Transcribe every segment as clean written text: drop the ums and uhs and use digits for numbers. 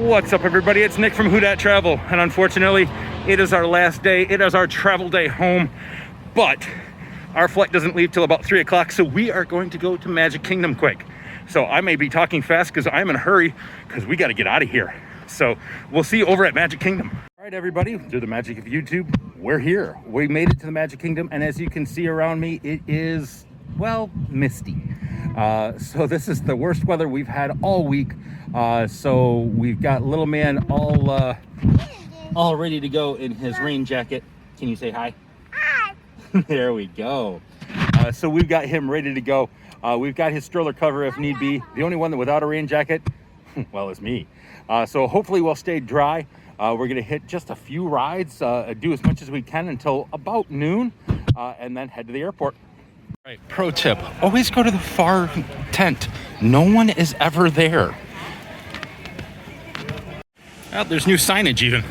What's up, everybody? It's Nick from Who Dat Travel, and unfortunately it is our last day. It is our travel day home, but our flight doesn't leave till about 3 o'clock, so we are going to go to Magic Kingdom quick. So I may be talking fast because I'm in a hurry because we got to get out of here. So we'll see you over at Magic Kingdom. All right, everybody, through the magic of YouTube, we're here. We made it to the Magic Kingdom, and as you can see around me, it is, well, misty. So this is the worst weather we've had all week. So we've got little man all ready to go in his rain jacket. Can you say hi? Hi. There we go. So we've got him ready to go. We've got his stroller cover if need be. The only one that without a rain jacket, well, is me. So hopefully we'll stay dry. We're gonna hit just a few rides, do as much as we can until about noon, and then head to the airport. All right, pro tip, always go to the far tent. No one is ever there. Oh, there's new signage even.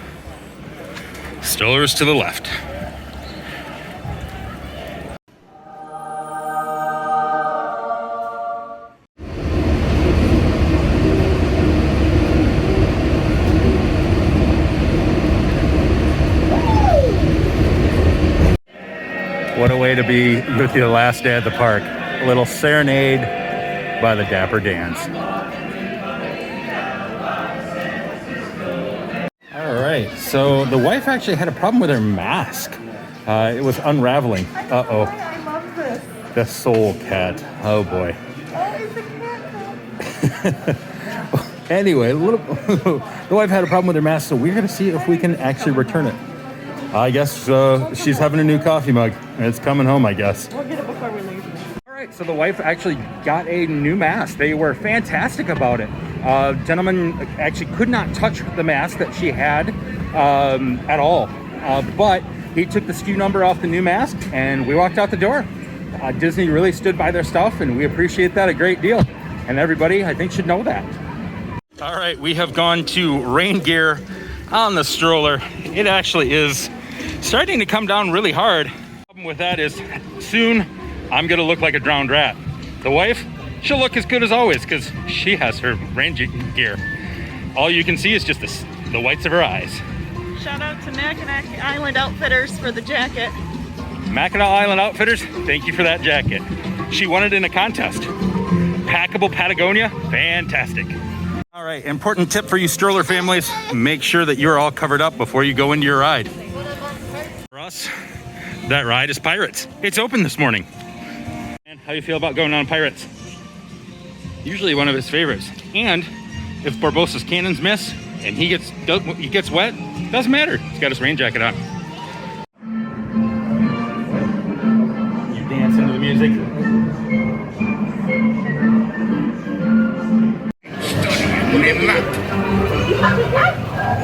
Strollers to the left. What a way to be with you the last day at the park. A little serenade by the Dapper Dans. All right, so the wife actually had a problem with her mask. It was unraveling. Uh-oh. I love this. The soul cat. Oh boy. Oh, it's a cat. Anyway, the wife had a problem with her mask, so we're gonna see if we can actually return it. I guess she's having a new coffee mug, and it's coming home, I guess. We'll get it before we leave. All right, so the wife actually got a new mask. They were fantastic about it. Gentleman actually could not touch the mask that she had at all, but he took the SKU number off the new mask, and we walked out the door. Disney really stood by their stuff, and we appreciate that a great deal. And everybody, I think, should know that. All right, we have gone to rain gear on the stroller. It actually is starting to come down really hard. The problem with that is soon I'm gonna look like a drowned rat. The wife, she'll look as good as always because she has her rain gear. All you can see is just the whites of her eyes. Shout out to Mackinac Island Outfitters for the jacket. Mackinac Island Outfitters, thank you for that jacket. She won it in a contest. Packable Patagonia, fantastic. All right, important tip for you stroller families, make sure that you're all covered up before you go into your ride. For us, that ride is Pirates. It's open this morning. And how you feel about going on Pirates? Usually one of his favorites. And if Barbosa's cannons miss and he gets wet, doesn't matter. He's got his rain jacket on. You dance into the music.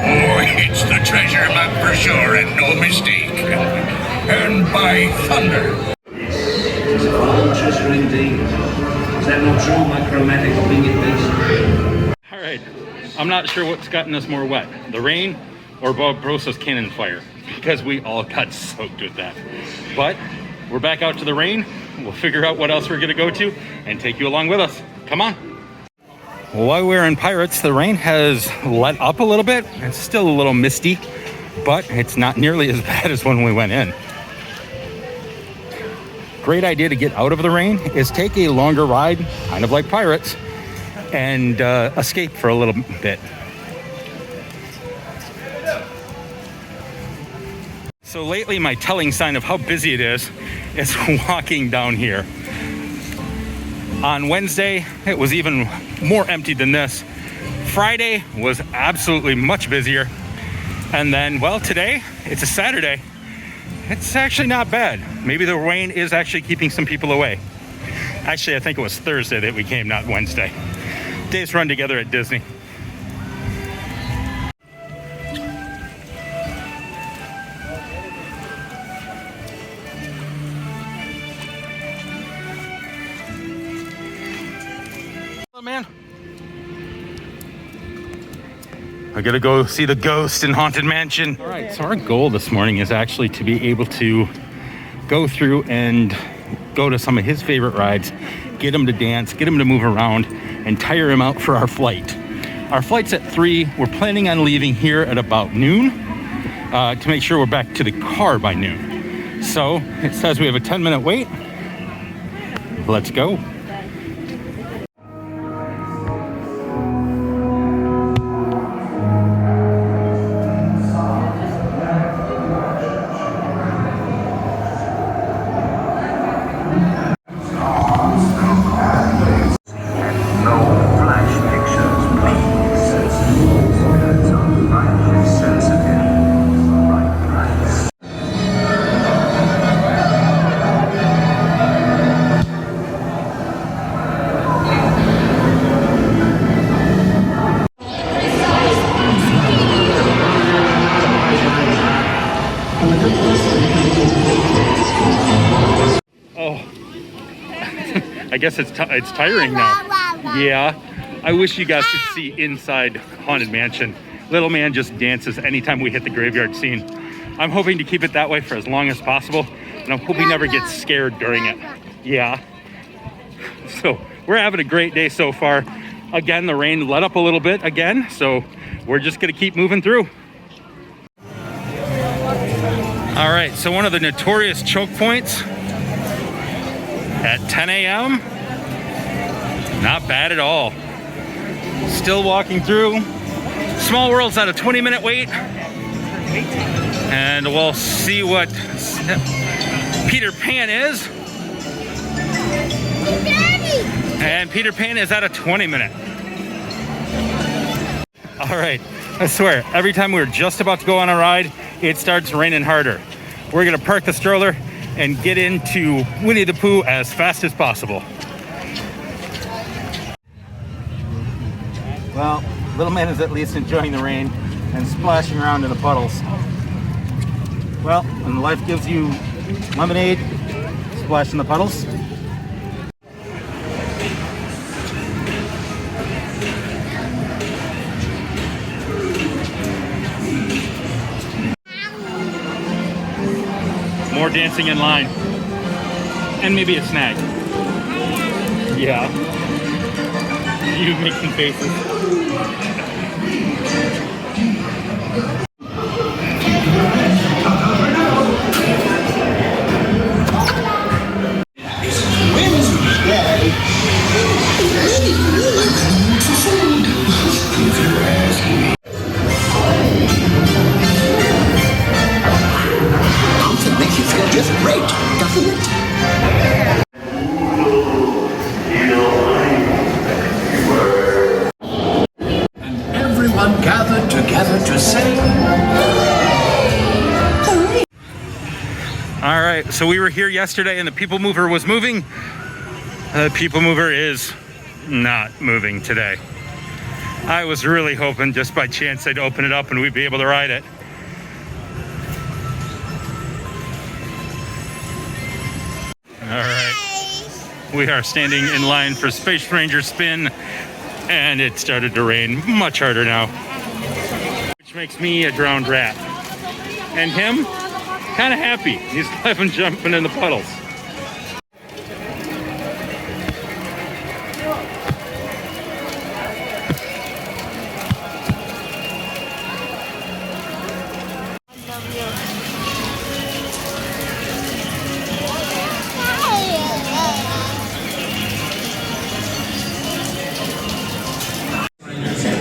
Oh, it's the treasure map for sure and no mistake. And by thunder. It's a fine treasure indeed. Is that not true, my chromatic winged beast? All right, I'm not sure what's gotten us more wet, the rain or Barbosa's cannon fire, because we all got soaked with that. But we're back out to the rain. We'll figure out what else we're gonna go to and take you along with us. Come on. While we're in Pirates, the rain has let up a little bit. It's still a little misty, but it's not nearly as bad as when we went in. Great idea to get out of the rain is take a longer ride, kind of like Pirates, and escape for a little bit. So lately, my telling sign of how busy it is walking down here. On Wednesday, it was even more empty than this. Friday was absolutely much busier. And then, well, today, it's a Saturday. It's actually not bad. Maybe the rain is actually keeping some people away. Actually, I think it was Thursday that we came, not Wednesday. Days run together at Disney. Man, I gotta go see the ghost in Haunted Mansion. All right, so our goal this morning is actually to be able to go through and go to some of his favorite rides, get him to dance, get him to move around, and tire him out for our flight. Our flight's at 3. We're planning on leaving here at about noon to make sure we're back to the car by noon. So it says we have a 10-minute wait. Let's go. I guess it's tiring now. Yeah, I wish you guys could see inside Haunted Mansion. Little man just dances anytime we hit the graveyard scene. I'm hoping to keep it that way for as long as possible, and I'm hoping he never gets scared during it. Yeah. So we're having a great day so far. Again, the rain let up a little bit again, so we're just gonna keep moving through. All right, so one of the notorious choke points at 10 a.m. Not bad at all. Still walking through. Small World's at a 20-minute wait. And we'll see what Peter Pan is. And Peter Pan is at a 20-minute. All right, I swear, every time we're just about to go on a ride, it starts raining harder. We're gonna park the stroller and get into Winnie the Pooh as fast as possible. Well, little man is at least enjoying the rain and splashing around in the puddles. Well, when life gives you lemonade, splash in the puddles. More dancing in line. And maybe a snack. Yeah. You making faces. Gathered together to sing. All right, so we were here yesterday and the People Mover was moving. The People Mover is not moving today. I was really hoping just by chance they'd open it up and we'd be able to ride it. All right, we are standing in line for Space Ranger Spin, and it started to rain much harder now, which makes me a drowned rat. And him, kind of happy. He's laughing, jumping in the puddles.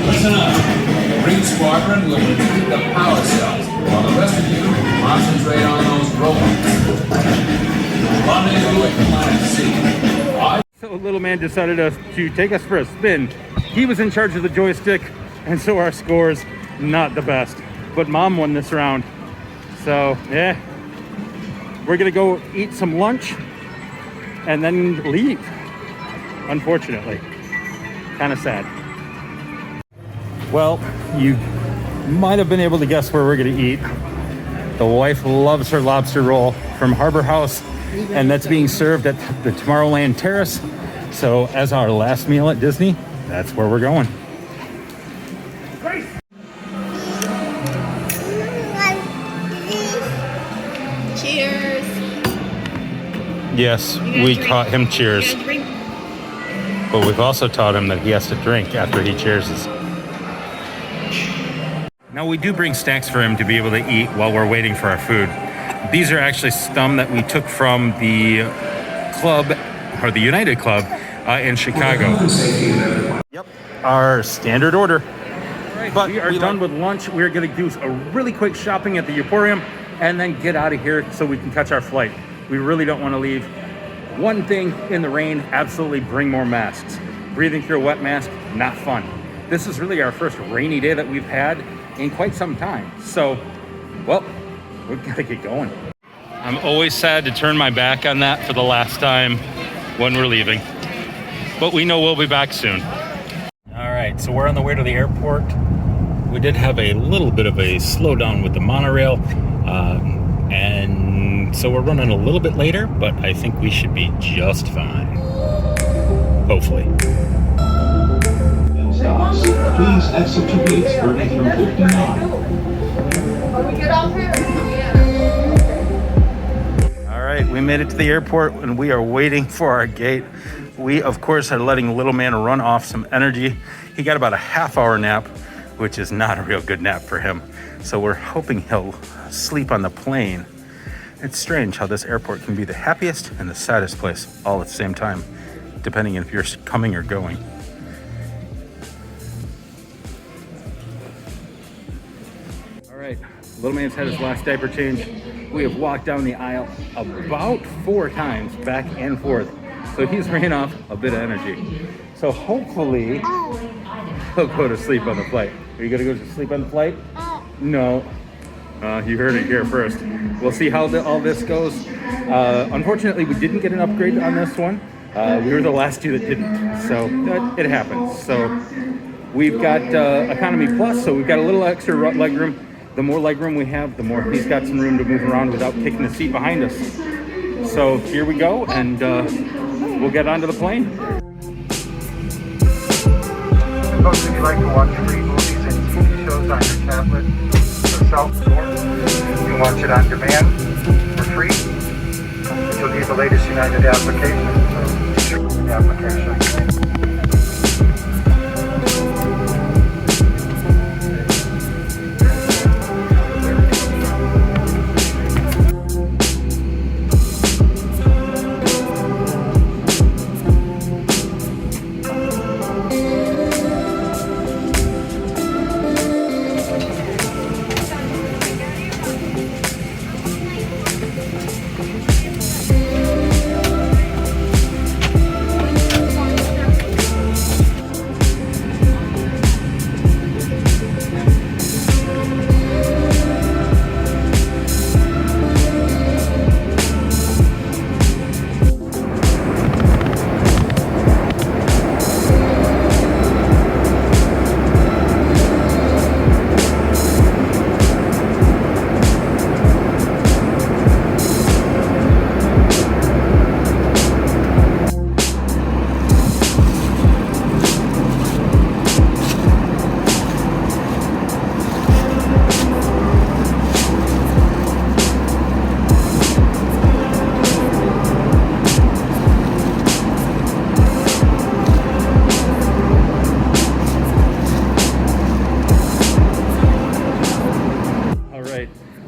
Listen up. Green Squadron will retrieve the power cells, while the rest of you concentrate on those robots. Rendezvous at Planet C. So little man decided to take us for a spin. He was in charge of the joystick, and so our scores, not the best. But Mom won this round. So, yeah. We're gonna go eat some lunch and then leave, unfortunately. Kind of sad. Well, you might have been able to guess where we're gonna eat. The wife loves her lobster roll from Harbor House, and that's being served at the Tomorrowland Terrace. So as our last meal at Disney, that's where we're going. Cheers. Yes, we taught him cheers. But we've also taught him that he has to drink after he cheerses. Now we do bring snacks for him to be able to eat while we're waiting for our food. These are actually some that we took from the club, or the United Club in Chicago. Yep, our standard order. Right, but we are done with lunch. We're gonna do a really quick shopping at the Emporium and then get out of here so we can catch our flight. We really don't wanna leave. One thing in the rain, absolutely bring more masks. Breathing through a wet mask, not fun. This is really our first rainy day that we've had in quite some time. So, well, we've got to get going. I'm always sad to turn my back on that for the last time when we're leaving. But we know we'll be back soon. All right, so we're on the way to the airport. We did have a little bit of a slowdown with the monorail. And so we're running a little bit later, but I think we should be just fine. Hopefully. Please exit to gates 30 through 59. Are we good off here? All right, we made it to the airport and we are waiting for our gate. We, of course, are letting little man run off some energy. He got about a half-hour nap, which is not a real good nap for him. So we're hoping he'll sleep on the plane. It's strange how this airport can be the happiest and the saddest place all at the same time, depending if you're coming or going. All right, little man's had his last diaper change. We have walked down the aisle about 4 times, back and forth. So he's ran off a bit of energy. So hopefully he'll go to sleep on the flight. Are you gonna go to sleep on the flight? No. You heard it here first. We'll see how all this goes. Unfortunately, we didn't get an upgrade on this one. We were the last 2 that didn't, so it happens. So we've got Economy Plus, so we've got a little extra leg room. The more leg room we have, the more he's got some room to move around without kicking the seat behind us. So here we go, and we'll get onto the plane. Suppose if you like to watch free movies and TV shows on your tablet or cell phone, you can watch it on demand for free. You'll need the latest United application. So the application.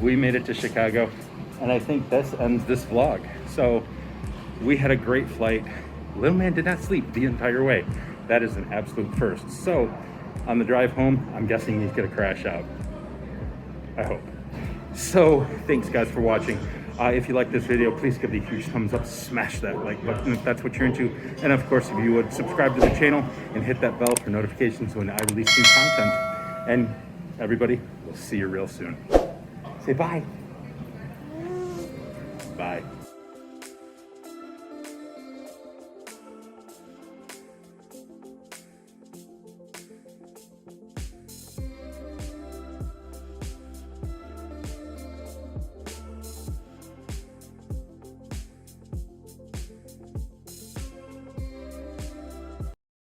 We made it to Chicago, and I think this ends this vlog. So we had a great flight. Little man did not sleep the entire way. That is an absolute first. So on the drive home, I'm guessing he's gonna crash out. I hope. So thanks guys for watching. If you like this video, please give it a huge thumbs up, smash that like button if that's what you're into. And of course, if you would subscribe to the channel and hit that bell for notifications when I release new content. And everybody, we'll see you real soon. Say bye. Bye.